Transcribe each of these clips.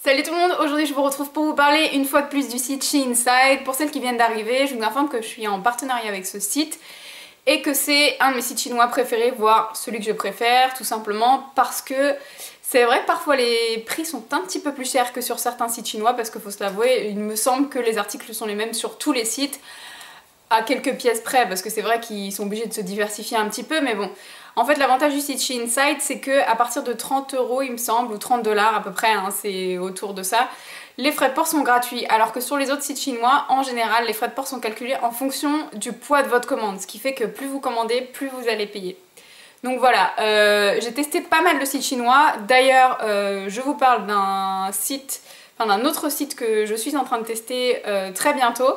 Salut tout le monde, aujourd'hui je vous retrouve pour vous parler une fois de plus du site SheInside. Pour celles qui viennent d'arriver, je vous informe que je suis en partenariat avec ce site et que c'est un de mes sites chinois préférés, voire celui que je préfère, tout simplement parce que c'est vrai que parfois les prix sont un petit peu plus chers que sur certains sites chinois parce qu'il faut se l'avouer, il me semble que les articles sont les mêmes sur tous les sites à quelques pièces près parce que c'est vrai qu'ils sont obligés de se diversifier un petit peu, mais bon. En fait, l'avantage du site SheInside, c'est que à partir de 30 €, il me semble, ou 30 $ à peu près, hein, c'est autour de ça, les frais de port sont gratuits. Alors que sur les autres sites chinois, en général, les frais de port sont calculés en fonction du poids de votre commande, ce qui fait que plus vous commandez, plus vous allez payer. Donc voilà, j'ai testé pas mal de sites chinois. D'ailleurs, je vous parle d'un site, enfin d'un autre site que je suis en train de tester très bientôt.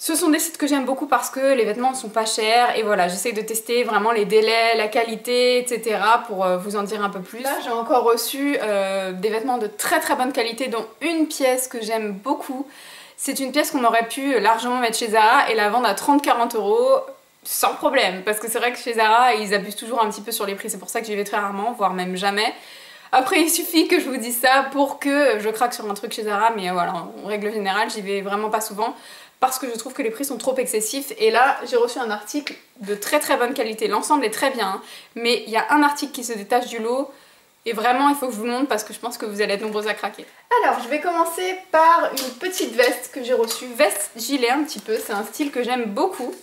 Ce sont des sites que j'aime beaucoup parce que les vêtements ne sont pas chers et voilà, j'essaie de tester vraiment les délais, la qualité, etc. pour vous en dire un peu plus. Là, j'ai encore reçu des vêtements de très très bonne qualité, dont une pièce que j'aime beaucoup. C'est une pièce qu'on aurait pu largement mettre chez Zara et la vendre à 30-40 € sans problème. Parce que c'est vrai que chez Zara, ils abusent toujours un petit peu sur les prix, c'est pour ça que j'y vais très rarement, voire même jamais. Après, il suffit que je vous dise ça pour que je craque sur un truc chez Zara, mais voilà, en règle générale, j'y vais vraiment pas souvent. Parce que je trouve que les prix sont trop excessifs. Et là, j'ai reçu un article de très très bonne qualité. L'ensemble est très bien, hein, mais il y a un article qui se détache du lot. Et vraiment, il faut que je vous le montre parce que je pense que vous allez être nombreux à craquer. Alors, je vais commencer par une petite veste que j'ai reçue. Veste gilet un petit peu, c'est un style que j'aime beaucoup.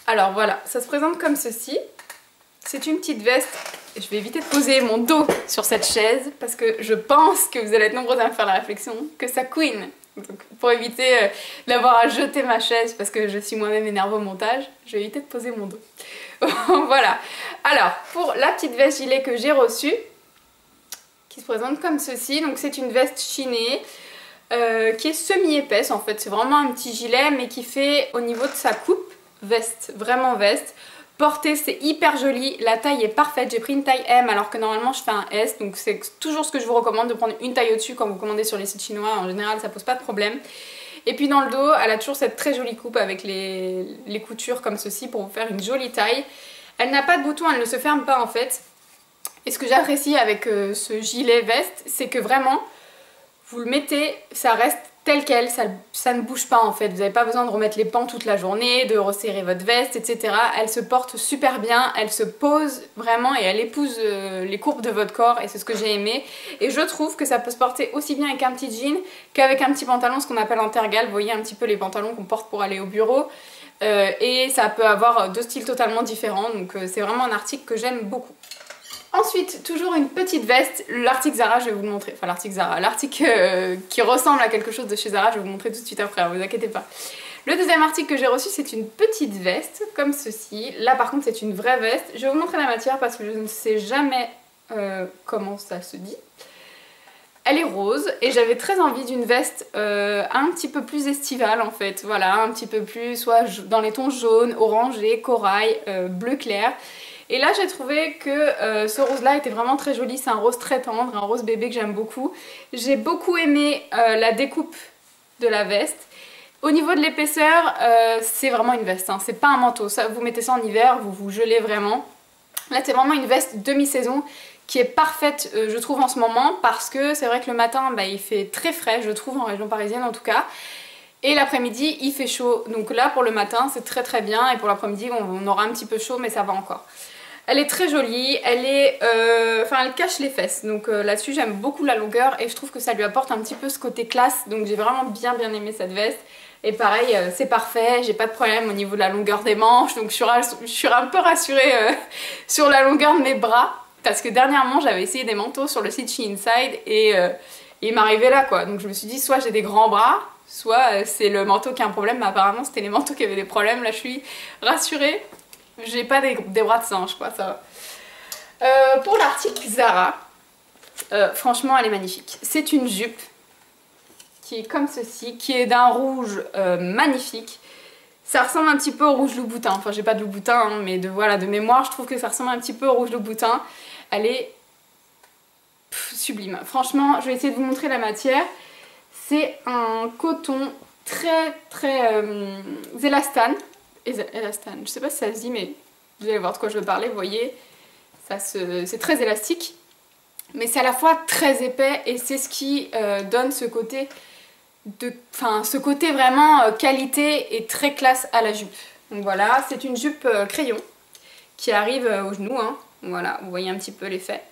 Alors voilà, ça se présente comme ceci. C'est une petite veste. Je vais éviter de poser mon dos sur cette chaise parce que je pense que vous allez être nombreux à me faire la réflexion que ça couine. Donc, pour éviter d'avoir à jeter ma chaise parce que je suis moi-même énervée au montage, je vais éviter de poser mon dos. Voilà. Alors, pour la petite veste gilet que j'ai reçue, qui se présente comme ceci, donc c'est une veste chinée qui est semi-épaisse en fait. C'est vraiment un petit gilet mais qui fait au niveau de sa coupe, veste, vraiment veste. Portée, c'est hyper joli, la taille est parfaite, j'ai pris une taille M alors que normalement je fais un S, donc c'est toujours ce que je vous recommande, de prendre une taille au-dessus quand vous commandez sur les sites chinois, en général ça pose pas de problème. Et puis dans le dos, elle a toujours cette très jolie coupe avec les coutures comme ceci pour vous faire une jolie taille. Elle n'a pas de bouton, elle ne se ferme pas en fait. Et ce que j'apprécie avec ce gilet veste, c'est que vraiment, vous le mettez, ça reste tel quel, ça ne bouge pas en fait, vous n'avez pas besoin de remettre les pans toute la journée, de resserrer votre veste, etc. Elle se porte super bien, elle se pose vraiment et elle épouse les courbes de votre corps et c'est ce que j'ai aimé. Et je trouve que ça peut se porter aussi bien avec un petit jean qu'avec un petit pantalon, ce qu'on appelle en tergal, vous voyez un petit peu les pantalons qu'on porte pour aller au bureau. Et ça peut avoir deux styles totalement différents, donc c'est vraiment un article que j'aime beaucoup. Ensuite, toujours une petite veste, l'article Zara, je vais vous le montrer, enfin l'article Zara, l'article qui ressemble à quelque chose de chez Zara, je vais vous montrer tout de suite après, ne vous inquiétez pas. Le deuxième article que j'ai reçu, c'est une petite veste, comme ceci. Là par contre, c'est une vraie veste. Je vais vous montrer la matière parce que je ne sais jamais comment ça se dit. Elle est rose et j'avais très envie d'une veste un petit peu plus estivale en fait, voilà, un petit peu plus, soit dans les tons jaune, orangé, corail, bleu clair. Et là j'ai trouvé que ce rose là était vraiment très joli, c'est un rose très tendre, un rose bébé que j'aime beaucoup. J'ai beaucoup aimé la découpe de la veste. Au niveau de l'épaisseur, c'est vraiment une veste, hein. C'est pas un manteau, ça, vous mettez ça en hiver, vous vous gelez vraiment. Là c'est vraiment une veste demi-saison qui est parfaite je trouve en ce moment parce que c'est vrai que le matin bah, il fait très frais je trouve en région parisienne en tout cas. Et l'après-midi il fait chaud, donc là pour le matin c'est très très bien et pour l'après-midi on aura un petit peu chaud mais ça va encore. Elle est très jolie, elle est, elle cache les fesses, donc là-dessus j'aime beaucoup la longueur et je trouve que ça lui apporte un petit peu ce côté classe, donc j'ai vraiment bien aimé cette veste. Et pareil, c'est parfait, j'ai pas de problème au niveau de la longueur des manches, donc je suis un peu rassurée sur la longueur de mes bras, parce que dernièrement j'avais essayé des manteaux sur le site SheInside et il m'arrivait là quoi, donc je me suis dit soit j'ai des grands bras, soit c'est le manteau qui a un problème, mais apparemment c'était les manteaux qui avaient des problèmes, là je suis rassurée. J'ai pas des bras de singe quoi, ça va. Pour l'article Zara, franchement elle est magnifique. C'est une jupe qui est comme ceci, qui est d'un rouge magnifique. Ça ressemble un petit peu au rouge Louboutin, enfin j'ai pas de Louboutin hein, mais voilà, de mémoire je trouve que ça ressemble un petit peu au rouge Louboutin. Elle est sublime. Franchement je vais essayer de vous montrer la matière. C'est un coton très élastane. Élastane, je sais pas si ça se dit mais vous allez voir de quoi je veux parler, vous voyez, c'est très élastique. mais c'est à la fois très épais et c'est ce qui donne ce côté vraiment qualité et très classe à la jupe. Donc voilà, c'est une jupe crayon qui arrive au genou, hein. Voilà, vous voyez un petit peu l'effet.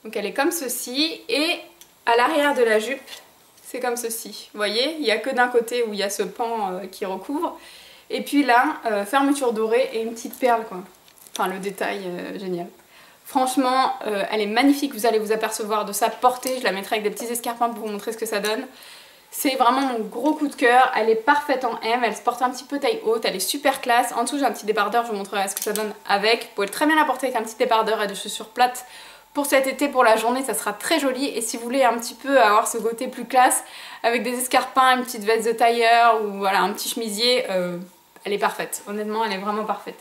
Donc elle est comme ceci et à l'arrière de la jupe, c'est comme ceci. Vous voyez, il n'y a que d'un côté où il y a ce pan qui recouvre. Et puis là, fermeture dorée et une petite perle quoi. Enfin le détail génial. Franchement, elle est magnifique, vous allez vous apercevoir de sa portée. Je la mettrai avec des petits escarpins pour vous montrer ce que ça donne. C'est vraiment mon gros coup de cœur, elle est parfaite en M, elle se porte un petit peu taille haute, elle est super classe. En dessous j'ai un petit débardeur, je vous montrerai ce que ça donne avec. Vous pouvez très bien la porter avec un petit débardeur et des chaussures plates. Pour cet été, pour la journée, ça sera très joli. Et si vous voulez un petit peu avoir ce côté plus classe, avec des escarpins, une petite veste de tailleur ou voilà un petit chemisier, elle est parfaite. Honnêtement, elle est vraiment parfaite.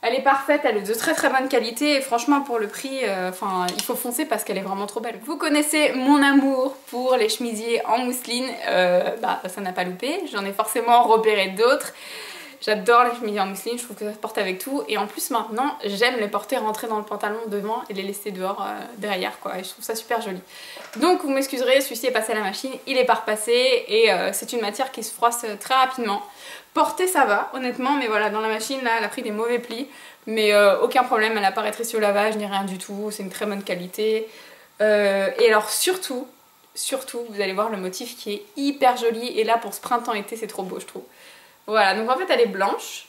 Elle est parfaite, elle est de très très bonne qualité et franchement pour le prix, il faut foncer parce qu'elle est vraiment trop belle. Vous connaissez mon amour pour les chemisiers en mousseline, ça n'a pas loupé, j'en ai forcément repéré d'autres. J'adore les chemisiers en mousseline, je trouve que ça se porte avec tout et en plus maintenant j'aime les porter rentrer dans le pantalon devant et les laisser dehors derrière quoi et je trouve ça super joli. Donc vous m'excuserez, celui-ci est passé à la machine, il est pas repassé et c'est une matière qui se froisse très rapidement. Porter ça va honnêtement mais voilà dans la machine là elle a pris des mauvais plis mais aucun problème, elle n'a pas rétréci au lavage ni rien du tout, c'est une très bonne qualité. Et alors surtout vous allez voir le motif qui est hyper joli et là pour ce printemps-été c'est trop beau je trouve. Voilà, donc en fait elle est blanche,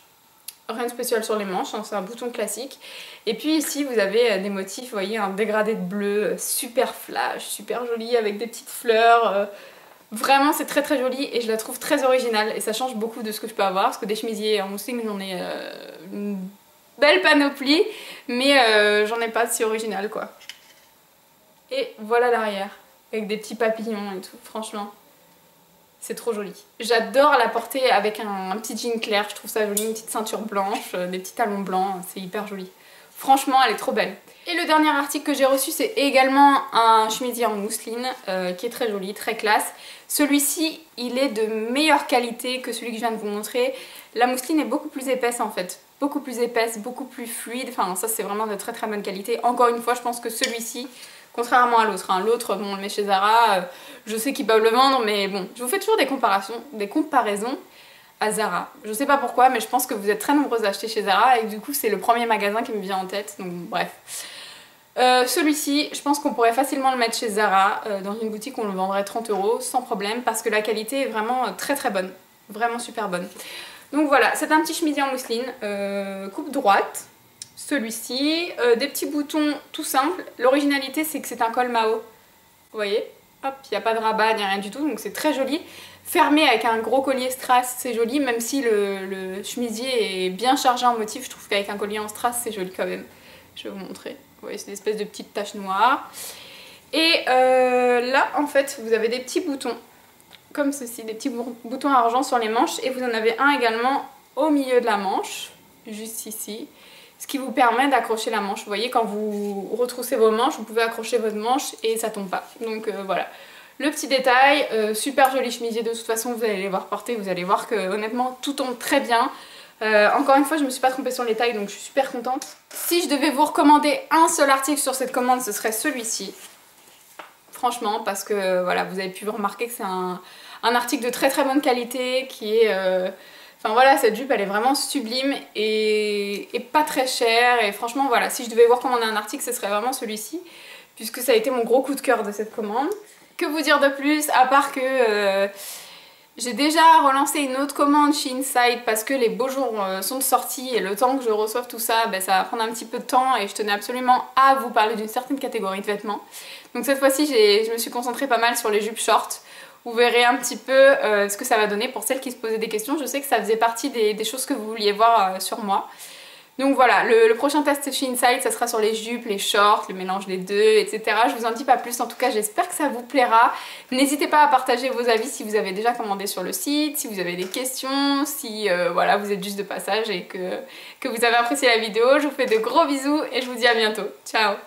rien de spécial sur les manches, hein, c'est un bouton classique. Et puis ici vous avez des motifs, vous voyez, un dégradé de bleu, super flash, super joli avec des petites fleurs. Vraiment c'est très très joli et je la trouve très originale et ça change beaucoup de ce que je peux avoir. Parce que des chemisiers en mousseline j'en ai une belle panoplie, mais j'en ai pas de si original quoi. Et voilà l'arrière, avec des petits papillons et tout, franchement. C'est trop joli. J'adore la porter avec un petit jean clair, je trouve ça joli, une petite ceinture blanche, des petits talons blancs, c'est hyper joli. Franchement, elle est trop belle. Et le dernier article que j'ai reçu, c'est également un chemisier en mousseline qui est très joli, très classe. Celui-ci, il est de meilleure qualité que celui que je viens de vous montrer. La mousseline est beaucoup plus épaisse en fait. Beaucoup plus épaisse, beaucoup plus fluide. Enfin, ça c'est vraiment de très très bonne qualité. Encore une fois, je pense que celui-ci, contrairement à l'autre, hein. L'autre, bon, on le met chez Zara, je sais qu'ils peuvent le vendre, mais bon, je vous fais toujours des comparaisons à Zara. Je sais pas pourquoi, mais je pense que vous êtes très nombreuses à acheter chez Zara et du coup c'est le premier magasin qui me vient en tête, donc bref. Celui-ci, je pense qu'on pourrait facilement le mettre chez Zara, dans une boutique où on le vendrait 30 € sans problème, parce que la qualité est vraiment très très bonne, vraiment super bonne. Donc voilà, c'est un petit chemisier en mousseline, coupe droite. Celui-ci, des petits boutons tout simples. L'originalité c'est que c'est un col Mao. Vous voyez, hop, il n'y a pas de rabat ni rien du tout, donc c'est très joli. Fermé avec un gros collier strass, c'est joli, même si le chemisier est bien chargé en motif, je trouve qu'avec un collier en strass c'est joli quand même. Je vais vous montrer. Vous voyez, c'est une espèce de petite tache noire. Et là en fait vous avez des petits boutons comme ceci, des petits boutons argent sur les manches et vous en avez un également au milieu de la manche, juste ici. Ce qui vous permet d'accrocher la manche. Vous voyez, quand vous retroussez vos manches, vous pouvez accrocher votre manche et ça tombe pas. Donc voilà. Le petit détail, super joli chemisier de toute façon, vous allez les voir porter, vous allez voir que honnêtement tout tombe très bien. Encore une fois, je me suis pas trompée sur les tailles, donc je suis super contente. Si je devais vous recommander un seul article sur cette commande, ce serait celui-ci. Franchement, parce que voilà, vous avez pu remarquer que c'est un article de très très bonne qualité qui est... Enfin voilà, cette jupe elle est vraiment sublime et pas très chère et franchement voilà, si je devais voir commander un article ce serait vraiment celui-ci puisque ça a été mon gros coup de cœur de cette commande. Que vous dire de plus à part que j'ai déjà relancé une autre commande chez Inside parce que les beaux jours sont sortis et le temps que je reçoive tout ça, ça va prendre un petit peu de temps et je tenais absolument à vous parler d'une certaine catégorie de vêtements. Donc cette fois-ci je me suis concentrée pas mal sur les jupes short. Vous verrez un petit peu ce que ça va donner pour celles qui se posaient des questions. Je sais que ça faisait partie des choses que vous vouliez voir sur moi. Donc voilà, le prochain test chez Inside, ça sera sur les jupes, les shorts, le mélange des deux, etc. Je vous en dis pas plus, en tout cas j'espère que ça vous plaira. N'hésitez pas à partager vos avis si vous avez déjà commandé sur le site, si vous avez des questions, si voilà, vous êtes juste de passage et que vous avez apprécié la vidéo. Je vous fais de gros bisous et je vous dis à bientôt. Ciao!